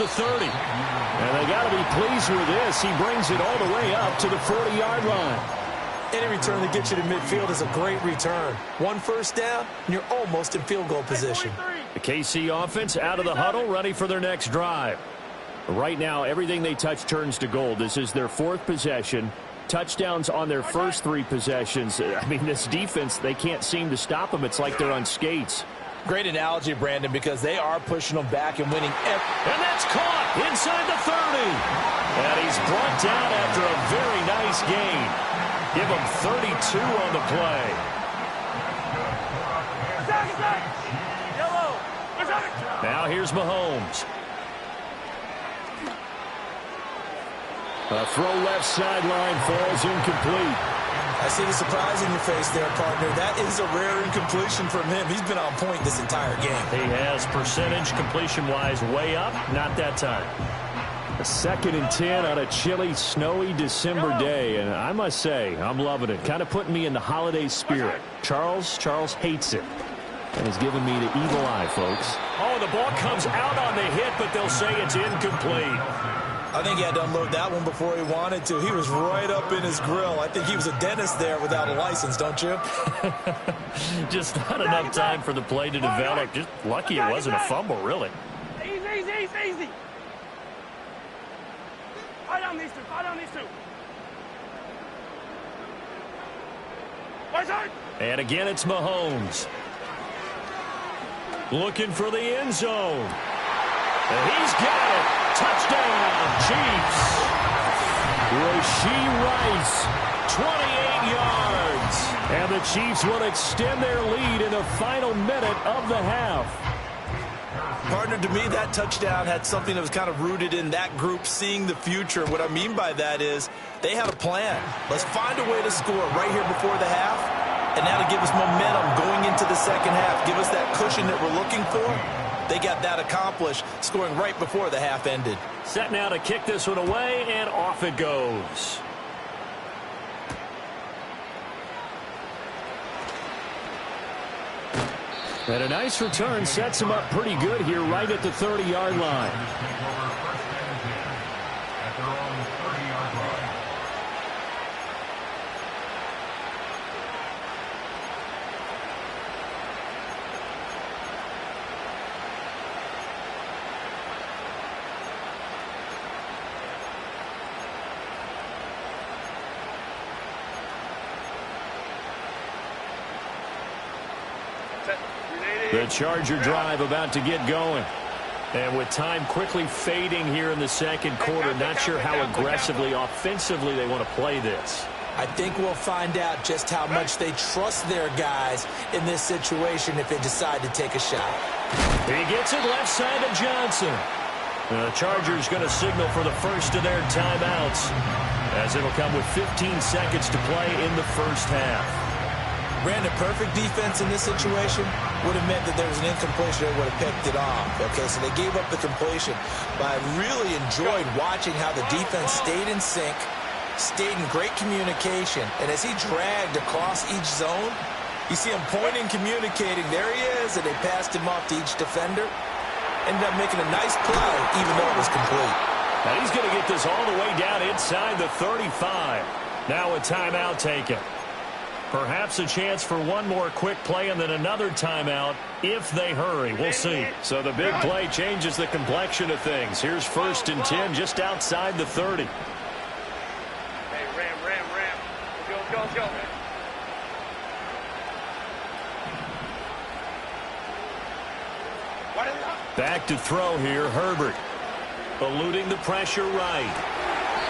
the 30. And they got to be pleased with this. He brings it all the way up to the 40-yard line. Any return that gets you to midfield is a great return. One first down, and you're almost in field goal position. The KC offense out of the huddle, ready for their next drive. Right now, everything they touch turns to gold. This is their 4th possession. Touchdowns on their first 3 possessions. I mean, this defense, they can't seem to stop them. It's like they're on skates. Great analogy, Brandon, because they are pushing them back and winning. And that's caught inside the 30. And he's brought down after a very nice gain. Give him 32 on the play. Now here's Mahomes. A throw left sideline falls incomplete. I see the surprise in your face there, partner. That is a rare incompletion from him. He's been on point this entire game. He has percentage completion-wise way up. Not that time. A 2nd and 10 on a chilly, snowy December day. And I must say, I'm loving it. Kind of putting me in the holiday spirit. Charles hates it. And he's giving me the evil eye, folks. Oh, the ball comes out on the hit, but they'll say it's incomplete. I think he had to unload that one before he wanted to. He was right up in his grill. I think he was a dentist there without a license, don't you? Just not enough time for the play to develop. Just lucky it wasn't a fumble, really. Easy. Fight on these two. And again, it's Mahomes. Looking for the end zone. And he's got it. Touchdown, Chiefs. Rashee Rice, 28 yards. And the Chiefs will extend their lead in the final minute of the half. Partner, to me, that touchdown had something that was kind of rooted in that group seeing the future. What I mean by that is they had a plan. Let's find a way to score right here before the half. And that'll give us momentum going into the second half. Give us that cushion that we're looking for. They got that accomplished, scoring right before the half ended. Set now to kick this one away, and off it goes. And a nice return sets him up pretty good here right at the 30-yard line. The Charger drive about to get going. And with time quickly fading here in the second quarter, not sure how aggressively, offensively they want to play this. I think we'll find out just how much they trust their guys in this situation if they decide to take a shot. He gets it left side of Johnson. The Chargers going to signal for the first of their timeouts, as it'll come with 15 seconds to play in the first half. Brandon, perfect defense in this situation would have meant that there was an incompletion that would have picked it off. Okay, so they gave up the completion. But I really enjoyed watching how the defense stayed in sync, stayed in great communication. And as he dragged across each zone, you see him pointing, communicating. There he is, and they passed him off to each defender. Ended up making a nice play, even though it was complete. Now he's going to get this all the way down inside the 35. Now a timeout taken. Perhaps a chance for one more quick play and then another timeout if they hurry. We'll see. So the big play changes the complexion of things. Here's 1st and 10 just outside the 30. Hey, ram. Let's go. Back to throw here, Herbert. Eluding the pressure right.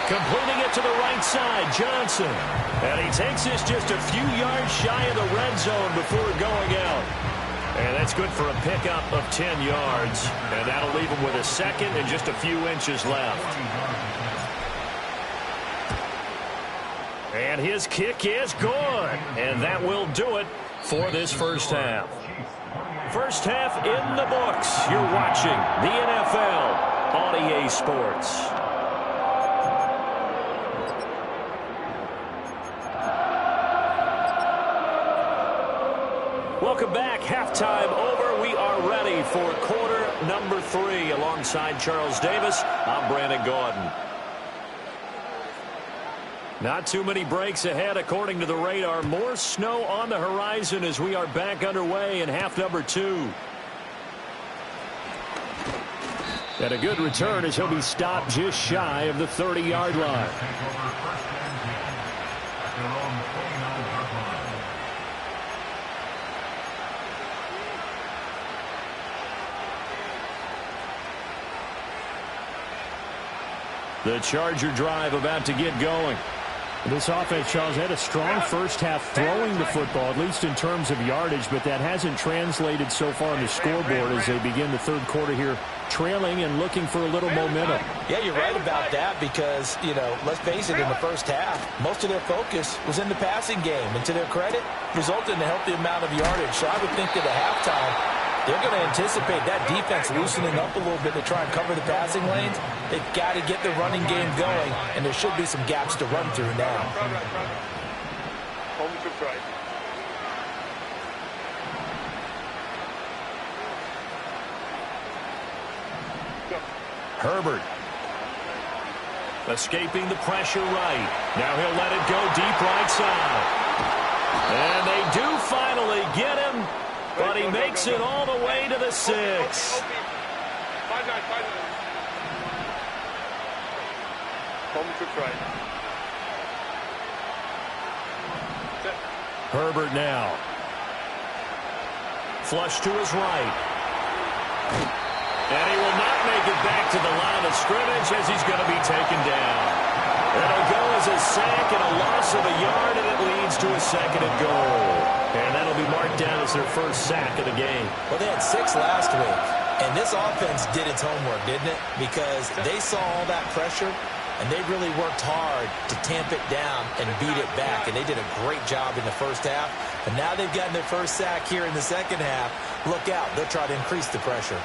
Completing it to the right side, Johnson. And he takes this just a few yards shy of the red zone before going out. And that's good for a pickup of 10 yards. And that'll leave him with a second and just a few inches left. And his kick is good. And that will do it for this first half. First half in the books. You're watching the NFL on EA Sports. Welcome back. Halftime over. score. We are ready for quarter number 3. Alongside Charles Davis, I'm Brandon Gaudin. Not too many breaks ahead according to the radar. More snow on the horizon as we are back underway in half number 2. And a good return as he'll be stopped just shy of the 30-yard line. The Charger drive about to get going. This offense, Charles, had a strong first half throwing the football, at least in terms of yardage, but that hasn't translated so far on the scoreboard as they begin the third quarter here, trailing and looking for a little momentum. Yeah, you're right about that because, let's face it, in the first half, most of their focus was in the passing game. And to their credit, resulted in a healthy amount of yardage. So I would think that at halftime, they're going to anticipate that defense loosening up a little bit to try and cover the passing lanes. They've got to get the running game going, and there should be some gaps to run through now. Herbert. Escaping the pressure right. Now he'll let it go deep right side. And they do finally get him. But he makes it all the way to the 6. Herbert now. Flush to his right. And he will not make it back to the line of scrimmage as he's going to be taken down. It'll go as a sack and a loss of a yard, and it leads to a 2nd and goal. And that'll be marked down as their first sack of the game. Well, they had 6 last week, and this offense did its homework, didn't it? Because they saw all that pressure, and they really worked hard to tamp it down and beat it back. And they did a great job in the first half. And now they've gotten their first sack here in the second half. Look out. They'll try to increase the pressure.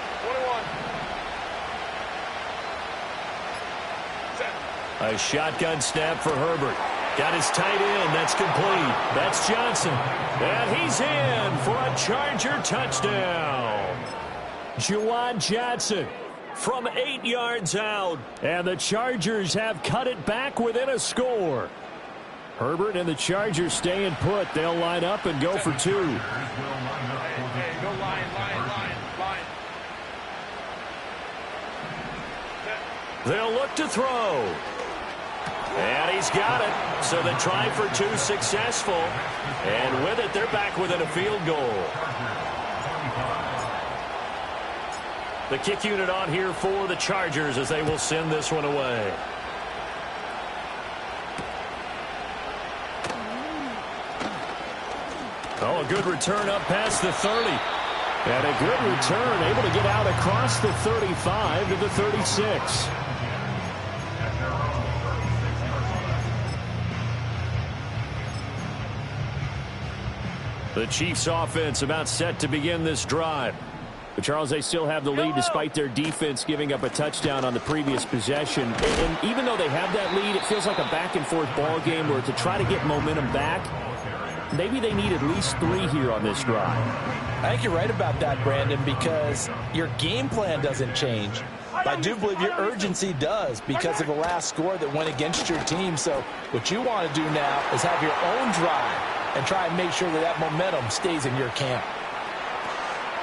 21. A shotgun snap for Herbert. Got his tight end. That's complete. That's Johnson. And he's in for a Charger touchdown. Juwan Johnson from 8 yards out. And the Chargers have cut it back within a score. Herbert and the Chargers staying put. They'll line up and go for 2. Hey, go line. They'll look to throw. And he's got it. So the try for 2 successful. And with it, they're back within a field goal. The kick unit on here for the Chargers as they will send this one away. Oh, a good return up past the 30. And a good return, able to get out across the 35 to the 36. The Chiefs offense about set to begin this drive. But Charles, they still have the lead despite their defense giving up a touchdown on the previous possession. And even though they have that lead, it feels like a back-and-forth ball game where to try to get momentum back, maybe they need at least 3 here on this drive. I think you're right about that, Brandon, because your game plan doesn't change. But I do believe your urgency does because of the last score that went against your team. So what you want to do now is have your own drive and try and make sure that that momentum stays in your camp.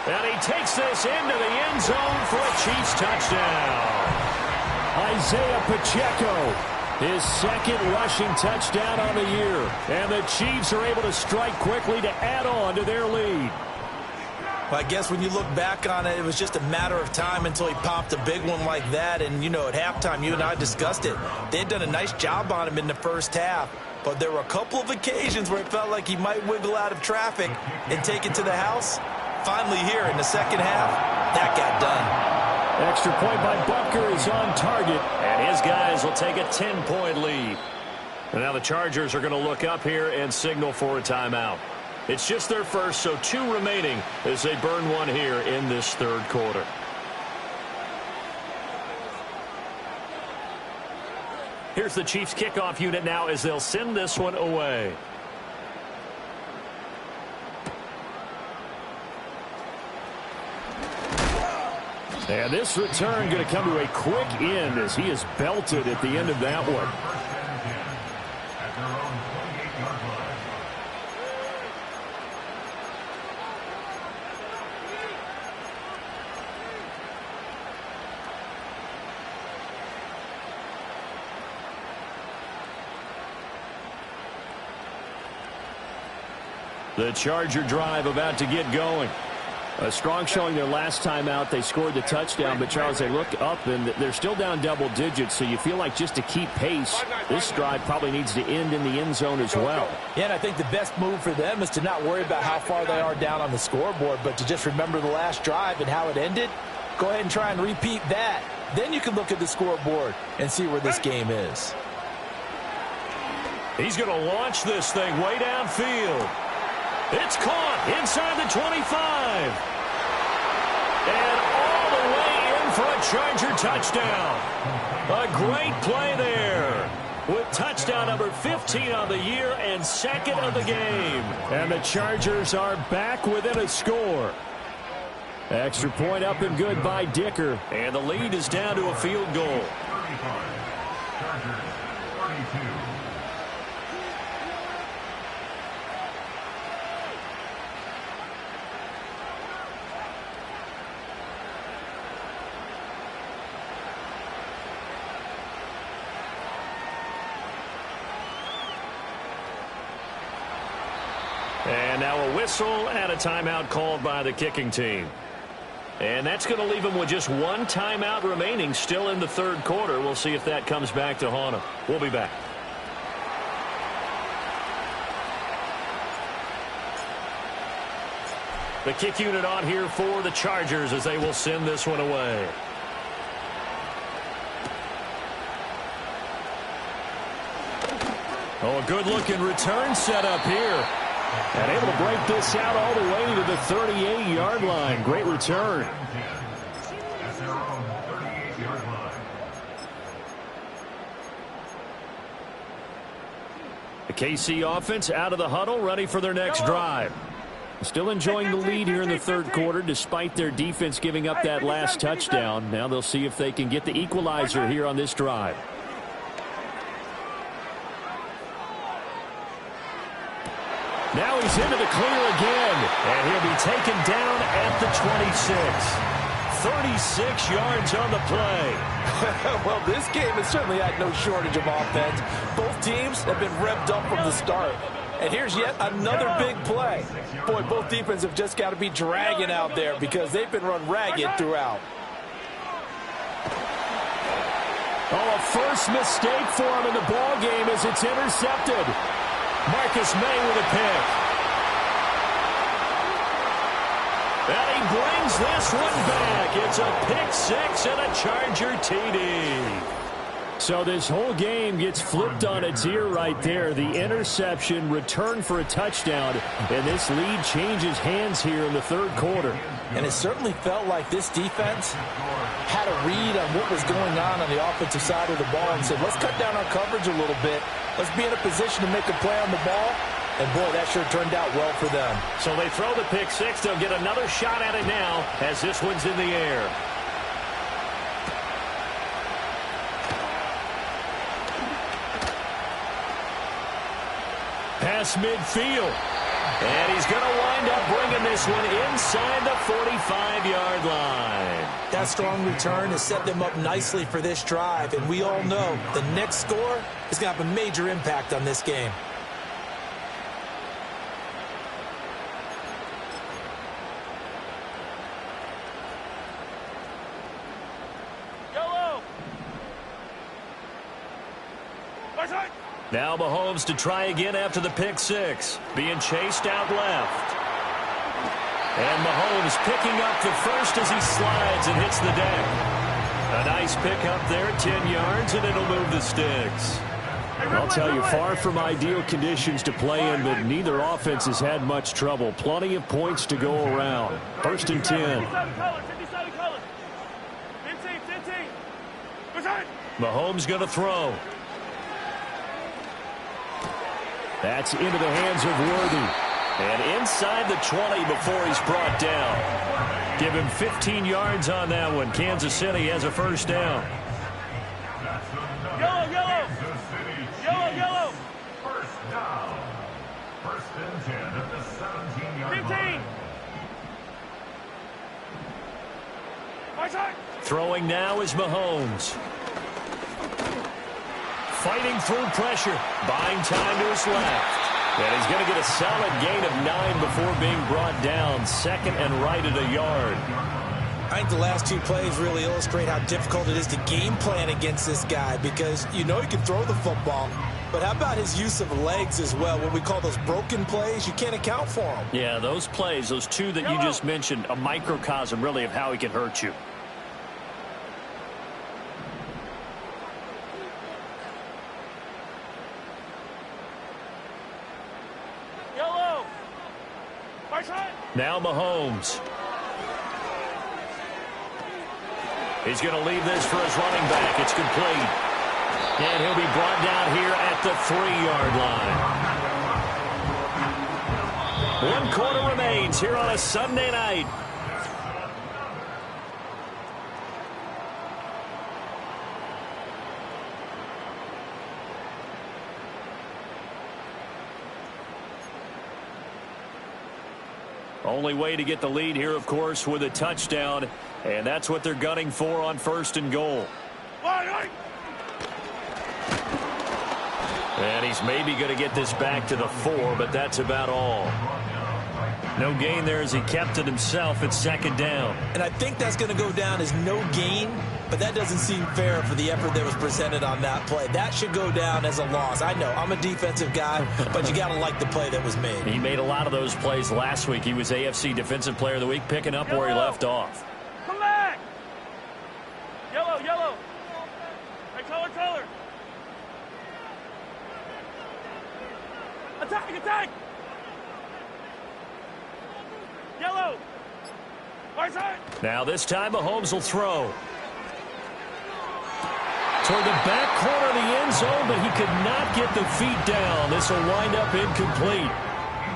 And he takes this into the end zone for a Chiefs touchdown. Isaiah Pacheco, his 2nd rushing touchdown on the year. And the Chiefs are able to strike quickly to add on to their lead. Well, I guess when you look back on it, it was just a matter of time until he popped a big one like that. And, at halftime, you and I discussed it. They had done a nice job on him in the first half. But there were a couple of occasions where it felt like he might wiggle out of traffic and take it to the house. Finally here in the second half, that got done. Extra point by Butker is on target. And his guys will take a 10-point lead. And now the Chargers are going to look up here and signal for a timeout. It's just their first, so 2 remaining as they burn one here in this third quarter. Here's the Chiefs kickoff unit now as they'll send this one away. And this return going to come to a quick end as he is belted at the end of that one. At their own 28-yard line. The Charger drive about to get going. A strong showing their last time out. They scored the touchdown, but Charles, they look up and they're still down double digits, so you feel like just to keep pace, this drive probably needs to end in the end zone as well. Yeah, and I think the best move for them is to not worry about how far they are down on the scoreboard, but to just remember the last drive and how it ended. Go ahead and try and repeat that. Then you can look at the scoreboard and see where this game is. He's going to launch this thing way downfield. It's caught inside the 25. And all the way in for a Charger touchdown. A great play there. With touchdown number 15 on the year and second of the game. And the Chargers are back within a score. Extra point up and good by Dicker. And the lead is down to a field goal. 35. Chargers 32. And now a whistle and a timeout called by the kicking team. And that's going to leave them with just one timeout remaining still in the third quarter. We'll see if that comes back to haunt them. We'll be back. The kick unit on here for the Chargers as they will send this one away. Oh, a good-looking return set up here. And able to break this out all the way to the 38-yard line. Great return. At their own 38-yard line. The KC offense out of the huddle, ready for their next drive. Still enjoying the lead here in the third quarter despite their defense giving up that last touchdown. Now they'll see if they can get the equalizer here on this drive. Now he's into the clear again, and he'll be taken down at the 26. 36 yards on the play. Well, this game has certainly had no shortage of offense. Both teams have been revved up from the start. And here's yet another big play. Boy, both defenses have just got to be dragging out there because they've been run ragged throughout. Oh, a first mistake for him in the ball game as it's intercepted. Marcus May with a pick. And he brings this one back. It's a pick six and a Charger TD. So this whole game gets flipped on its ear right there. The interception, return for a touchdown, and this lead changes hands here in the third quarter. And it certainly felt like this defense had a read on what was going on the offensive side of the ball and said, let's cut down our coverage a little bit. Let's be in a position to make a play on the ball. And, boy, that sure turned out well for them. So they throw the pick six. They'll get another shot at it now as this one's in the air. Pass midfield. And he's going to wind up bringing this one inside the 45-yard line. That strong return has set them up nicely for this drive. And we all know the next score is going to have a major impact on this game. Now Mahomes to try again after the pick six. Being chased out left. And Mahomes picking up the first as he slides and hits the deck. A nice pick up there, 10 yards, and it'll move the sticks. I'll tell you, far from ideal conditions to play in, but neither offense has had much trouble. Plenty of points to go around. First and 10. Mahomes going to throw. That's into the hands of Worthy. And inside the 20 before he's brought down. Give him 15 yards on that one. Kansas City has a first down. Yellow, yellow. Yellow, yellow. First down. First and 10 at the 17-yard 15. line. My side. Throwing now is Mahomes. Fighting through pressure. Buying time to his left. And he's going to get a solid gain of 9 before being brought down. Second and right at a yard. I think the last two plays really illustrate how difficult it is to game plan against this guy because you know he can throw the football, but how about his use of legs as well? What we call those broken plays, you can't account for them. Yeah, those plays, those two that you just mentioned, a microcosm really of how he can hurt you. Yellow. My side. Now Mahomes. He's going to leave this for his running back. It's complete. And he'll be brought down here at the 3-yard line. 1 quarter remains here on a Sunday night. Only way to get the lead here, of course, with a touchdown. And that's what they're gunning for on 1st and goal. And he's maybe going to get this back to the 4, but that's about all. No gain there as he kept it himself at 2nd down. And I think that's going to go down as no gain, but that doesn't seem fair for the effort that was presented on that play. That should go down as a loss. I know, I'm a defensive guy, but you got to like the play that was made. He made a lot of those plays last week. He was AFC Defensive Player of the Week, picking up where he left off. Come back. Yellow, yellow. Hey, color. Attack. Yellow. My side. Now this time Mahomes will throw. Toward the back corner of the end zone, but he could not get the feet down. This will wind up incomplete.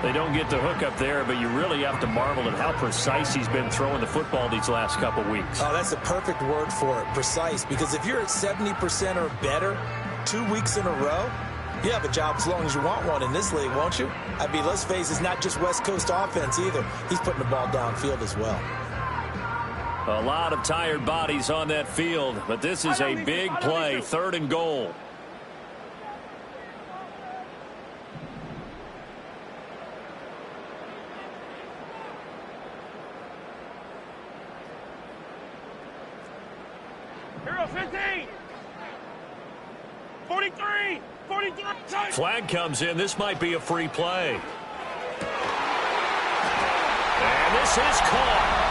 They don't get the hook up there, but you really have to marvel at how precise he's been throwing the football these last couple weeks. Oh, that's the perfect word for it, precise, because if you're at 70% or better 2 weeks in a row, you have a job as long as you want one in this league, won't you? I mean, let's face it, it's not just West Coast offense either. He's putting the ball downfield as well. A lot of tired bodies on that field, but this is a big play, 3rd and goal. Hero 15. 43. Flag comes in. This might be a free play. And this is caught.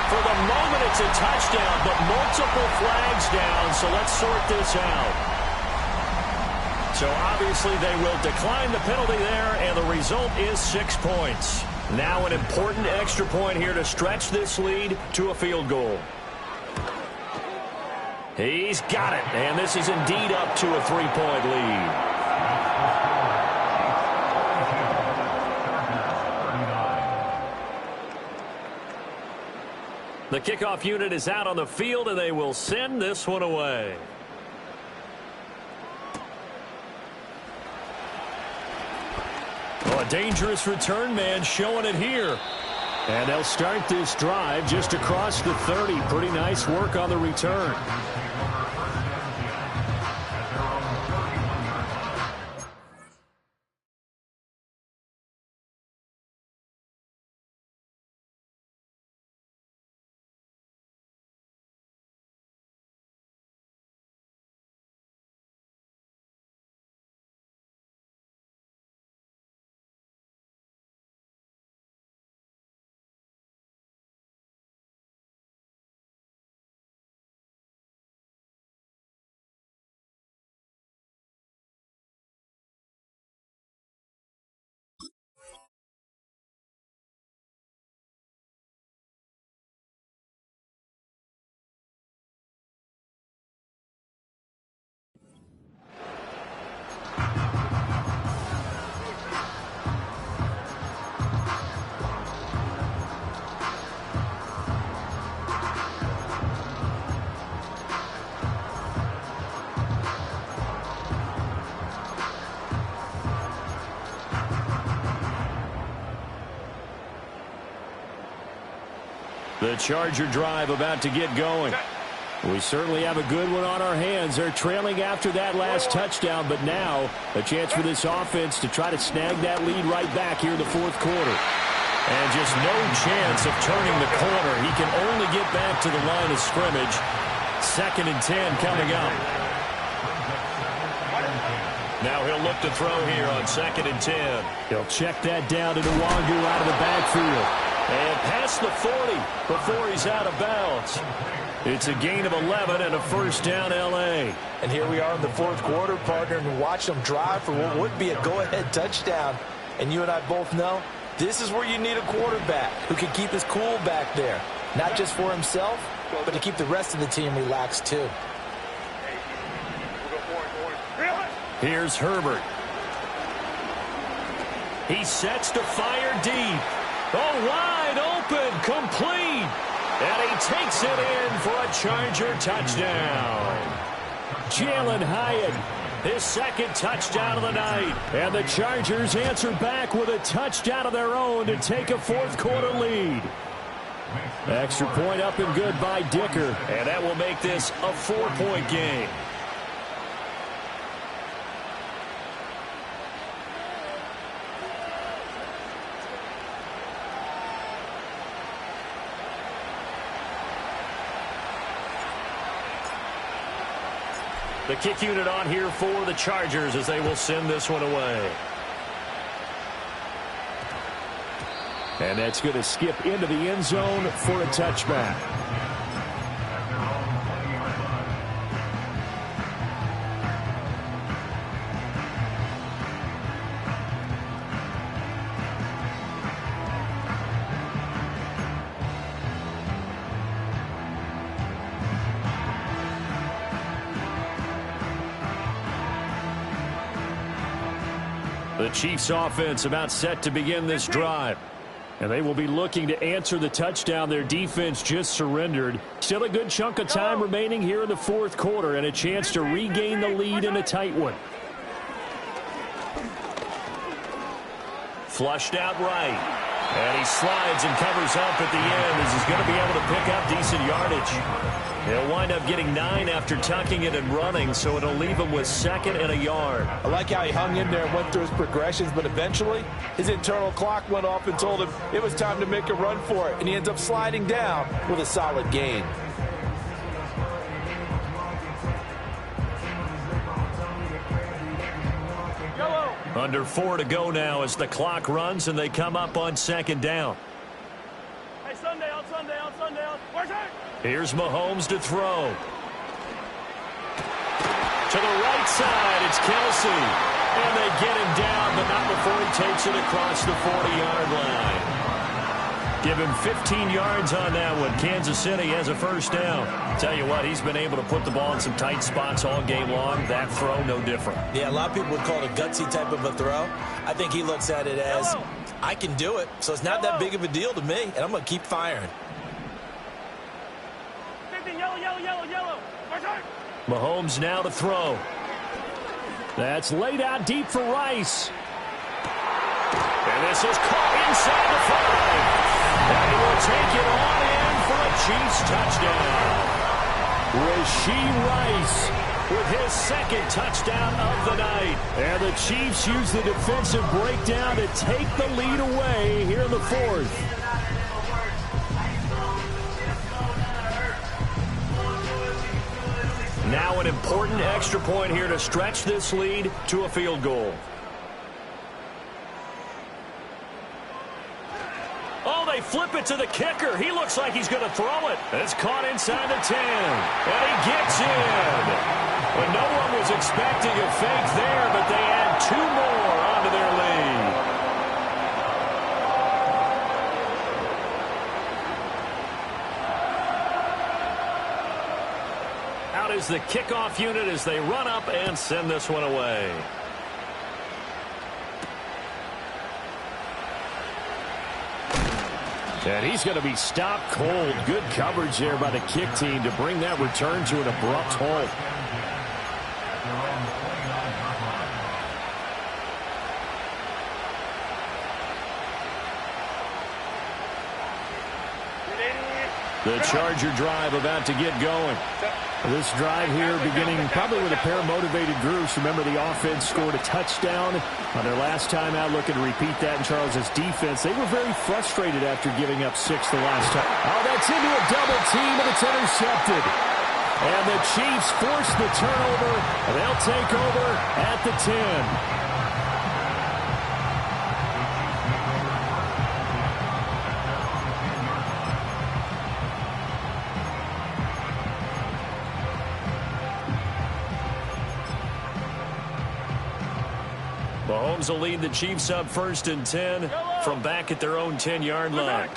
For the moment, it's a touchdown, but multiple flags down, so let's sort this out. So obviously they will decline the penalty there, and the result is 6 points. Now an important extra point here to stretch this lead to a field goal. He's got it, and this is indeed up to a 3-point lead. The kickoff unit is out on the field, and they will send this one away. Oh, a dangerous return man showing it here. And they'll start this drive just across the 30. Pretty nice work on the return. The Charger drive about to get going. We certainly have a good one on our hands. They're trailing after that last touchdown, but now a chance for this offense to try to snag that lead right back here in the fourth quarter. And just no chance of turning the corner. He can only get back to the line of scrimmage. 2nd and 10 coming up. Now he'll look to throw here on 2nd and 10. He'll check that down to Nwangu out of the backfield. And past the 40 before he's out of bounds. It's a gain of 11 and a first down, L.A. And here we are in the fourth quarter, partner, and watch them drive for what would be a go-ahead touchdown. And you and I both know this is where you need a quarterback who can keep his cool back there. Not just for himself, but to keep the rest of the team relaxed too. Here's Herbert. He sets to fire deep. Oh, wide open, complete. And he takes it in for a Charger touchdown. Jalen Hyatt, his 2nd touchdown of the night. And the Chargers answer back with a touchdown of their own to take a fourth quarter lead. Extra point up and good by Dicker. And that will make this a 4-point game. The kick unit on here for the Chargers as they will send this one away. And that's going to skip into the end zone for a touchback. The Chiefs offense about set to begin this drive. And they will be looking to answer the touchdown their defense just surrendered. Still a good chunk of time remaining here in the fourth quarter and a chance to regain the lead in a tight one. Flushed out right. And he slides and covers up at the end as he's going to be able to pick up decent yardage. He'll wind up getting 9 after tucking it and running, so it'll leave him with 2nd and a yard. I like how he hung in there and went through his progressions, but eventually his internal clock went off and told him it was time to make a run for it, and he ends up sliding down with a solid gain. Under 4 to go now as the clock runs and they come up on 2nd down. Hey, Sunday, on Sunday. Here's Mahomes to throw. To the right side, it's Kelsey. And they get him down, but not before he takes it across the 40-yard line. Give him 15 yards on that one. Kansas City has a first down. Tell you what, he's been able to put the ball in some tight spots all game long. That throw, no different. Yeah, a lot of people would call it a gutsy type of a throw. I think he looks at it as, I can do it, so it's not that big of a deal to me, and I'm going to keep firing. 15, yellow. Mahomes now to throw. That's laid out deep for Rice. And this is caught inside the 5. And he will take it on in for a Chiefs touchdown. Rashee Rice with his 2nd touchdown of the night. And the Chiefs use the defensive breakdown to take the lead away here in the fourth. Now an important extra point here to stretch this lead to a field goal. Oh, they flip it to the kicker. He looks like he's going to throw it. It's caught inside the 10. And he gets in. But no one was expecting a fake there, but they add 2 more onto their lead. Out is the kickoff unit as they run up and send this one away. And he's going to be stopped cold. Good coverage there by the kick team to bring that return to an abrupt halt. The Charger drive about to get going. This drive here beginning probably with a pair of motivated groups. Remember, the offense scored a touchdown on their last time out, looking to repeat that in Charles' defense. They were very frustrated after giving up 6 the last time. Oh, that's into a double team, and it's intercepted. And the Chiefs force the turnover, and they'll take over at the 10. Mahomes will lead the Chiefs up 1st and 10 from back at their own 10-yard line.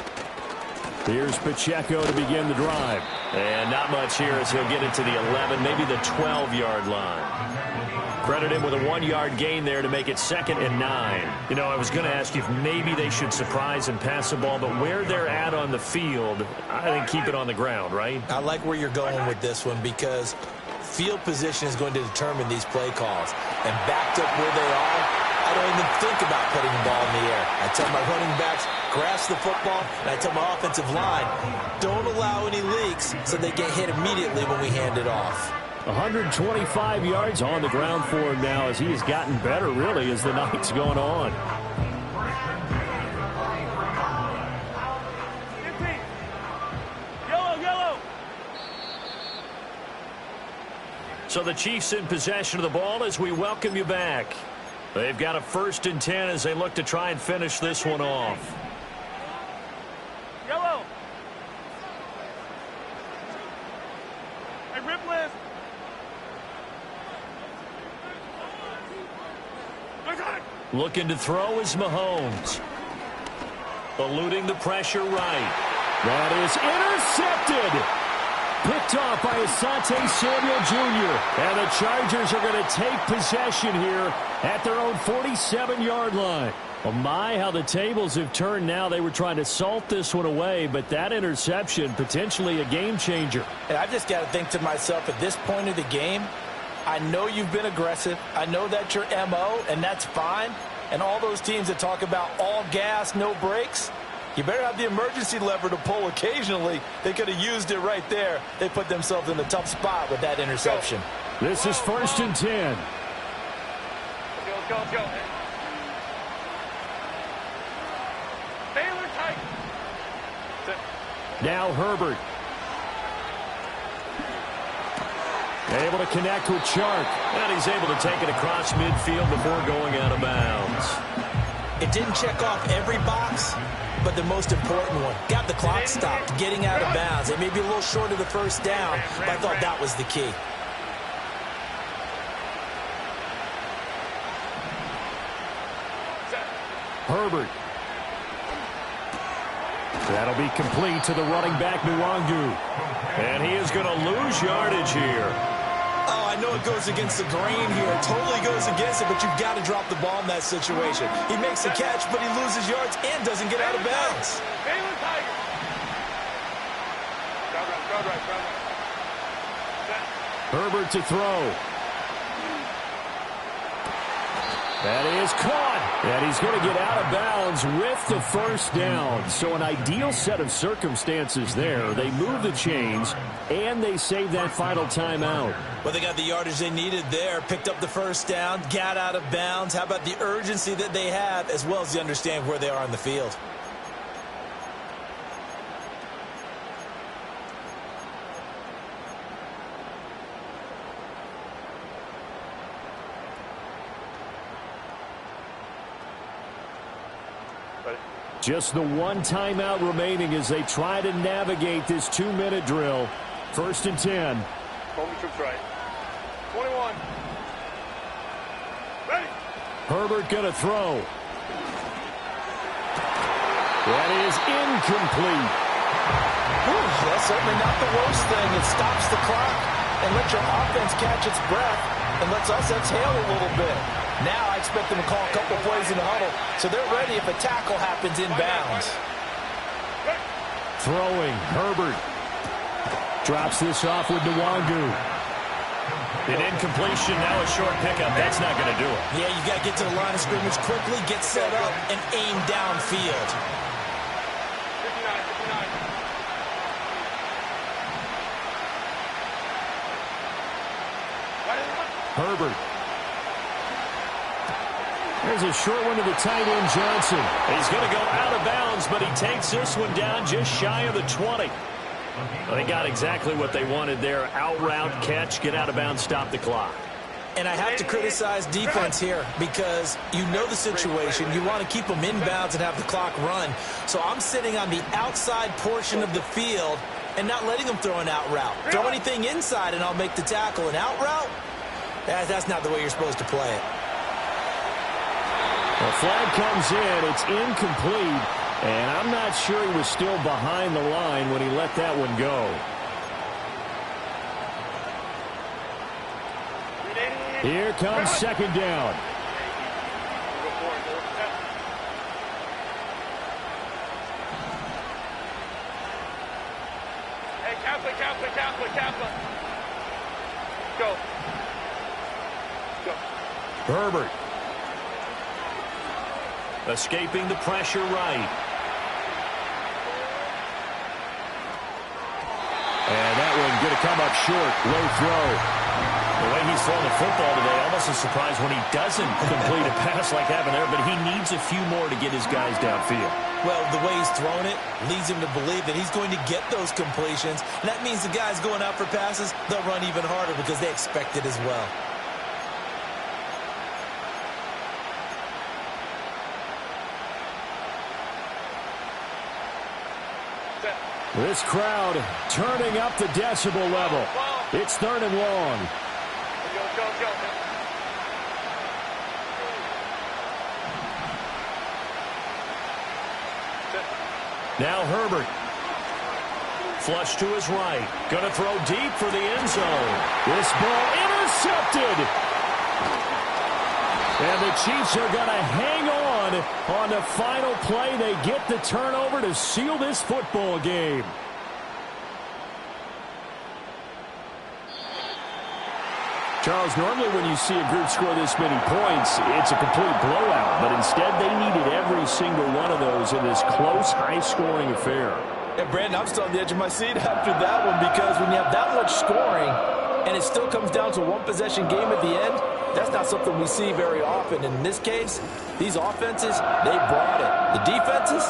Here's Pacheco to begin the drive. And not much here as he'll get it to the 11, maybe the 12-yard line. Credit him with a 1-yard gain there to make it 2nd and 9. You know, I was going to ask you if maybe they should surprise and pass the ball, but where they're at on the field, I think keep it on the ground, right? I like where you're going with this one because field position is going to determine these play calls. And backed up where they are, I don't even think about putting the ball in the air. I tell my running backs, grasp the football, and I tell my offensive line, don't allow any leaks so they get hit immediately when we hand it off. 125 yards on the ground for him now as he has gotten better, really, as the night's going on. Yellow. So the Chiefs in possession of the ball as we welcome you back. They've got a 1st and 10 as they look to try and finish this one off. Yellow. Hey, Ripley. Looking to throw is Mahomes. Eluding the pressure right. That is intercepted. Picked off by Asante Samuel Jr. And the Chargers are going to take possession here at their own 47-yard line. Oh my, how the tables have turned now. They were trying to salt this one away, but that interception, potentially a game changer. And I just got to think to myself, at this point of the game, I know you've been aggressive. I know that's your MO, and that's fine. And all those teams that talk about all gas, no brakes, you better have the emergency lever to pull occasionally. They could have used it right there. They put themselves in a tough spot with that interception. This is 1st and 10. Let's go. Baylor tight. Now Herbert. Able to connect with Chark. And he's able to take it across midfield before going out of bounds. It didn't check off every box, but the most important one. Got the clock stopped, getting out of bounds. It may be a little short of the 1st down, but I thought that was the key. Herbert. That'll be complete to the running back, Nwangu. And he is going to lose yardage here. Oh, I know it goes against the grain here. It totally goes against it, but you've got to drop the ball in that situation. He makes the catch, but he loses yards and doesn't get out of bounds. Baylor Tiger. Crowd right. Herbert to throw. That is caught. And he's going to get out of bounds with the 1st down. So an ideal set of circumstances there. They move the chains, and they save that final timeout. Well, they got the yardage they needed there, picked up the 1st down, got out of bounds. How about the urgency that they have, as well as they understand where they are on the field? Just the one timeout remaining as they try to navigate this 2-minute drill. 1st and 10. Home troops right. 21. Ready. Herbert going to throw. That is incomplete. Whew, that's certainly not the worst thing. It stops the clock and lets your offense catch its breath and lets us exhale a little bit. Now I expect them to call a couple plays in the huddle, so they're ready if a tackle happens in bounds. Throwing, Herbert. Drops this off with Nwangu. An incompletion, now a short pickup. That's not going to do it. Yeah, you got to get to the line of scrimmage quickly, get set up, and aim downfield. 59. Herbert. There's a short one to the tight end, Johnson. He's going to go out of bounds, but he takes this one down just shy of the 20. Well, they got exactly what they wanted there. Out route, catch, get out of bounds, stop the clock. And I have to criticize defense here because you know the situation. You want to keep them inbounds and have the clock run. So I'm sitting on the outside portion of the field and not letting them throw an out route. Throw anything inside and I'll make the tackle. An out route? That's not the way you're supposed to play it. The flag comes in. It's incomplete. And I'm not sure he was still behind the line when he let that one go. Here comes second down. Hey, Kaplan. Go. Herbert. Escaping the pressure right. And that one going to come up short. Low throw. The way he's throwing the football today, almost a surprise when he doesn't complete a pass like that there, but he needs a few more to get his guys downfield. Well, the way he's thrown it leads him to believe that he's going to get those completions. And that means the guys going out for passes, they'll run even harder because they expect it as well. This crowd turning up the decibel level. It's third and long. Go. Now Herbert. Flush to his right. Going to throw deep for the end zone. This ball intercepted. And the Chiefs are going to hang on the final play. They get the turnover to seal this football game. Charles, normally when you see a group score this many points, it's a complete blowout. But instead, they needed every single one of those in this close, high-scoring affair. And Brandon, I'm still on the edge of my seat after that one because when you have that much scoring and it still comes down to a one-possession game at the end, that's not something we see very often. In this case, these offenses, they brought it. The defenses,